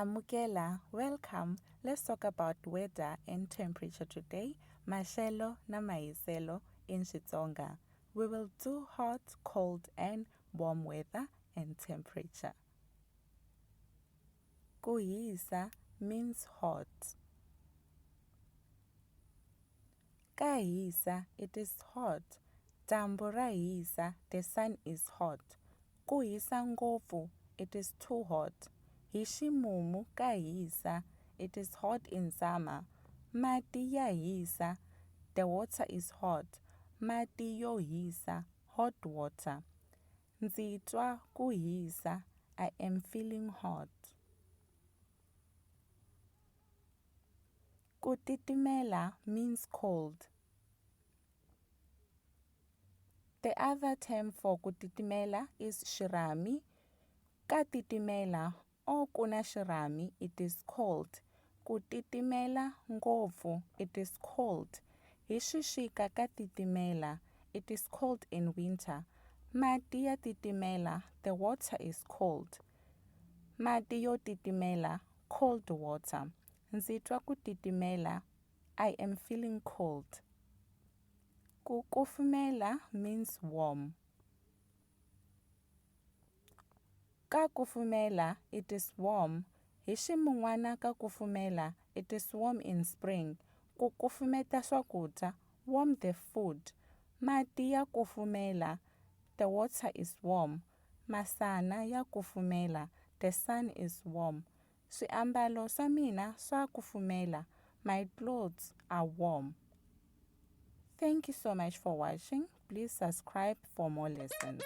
Amukela, welcome. Let's talk about weather and temperature today. Maxelo na mahiselo in Xitsonga. We will do hot, cold, and warm weather and temperature. Ku hisa means hot. Ka hisa, it is hot. Dyambu ra hisa, the sun is hot. Ku hisa ngopfu, it is too hot. Hi ximumu ka hisa, it is hot in summer. Mati ya hisa, the water is hot. Mati yo hisa, hot water. Ndzi twa ku hisa, I am feeling hot. Ku titimela means cold. The other term for ku titimela is xirhami. Ka titimela or kuna xirhami, it is cold. Ku titimela ngopfu, it is cold. Hi xixika ka titimela, it is cold in winter. Mati ya titimela, the water is cold. Mati yo titimela, cold water. Ndzi twa ku titimela, I am feeling cold. Ku kufumela means warm. Ka kufumela, it is warm. Hi ximun'wana ka kufumela, it is warm in spring. Ku kufumeta swakudya, warm the food. Mati ya kufumela, the water is warm. Masana ya kufumela, the sun is warm. Swiambalo swa mina swa kufumela, my clothes are warm. Thank you so much for watching. Please subscribe for more lessons.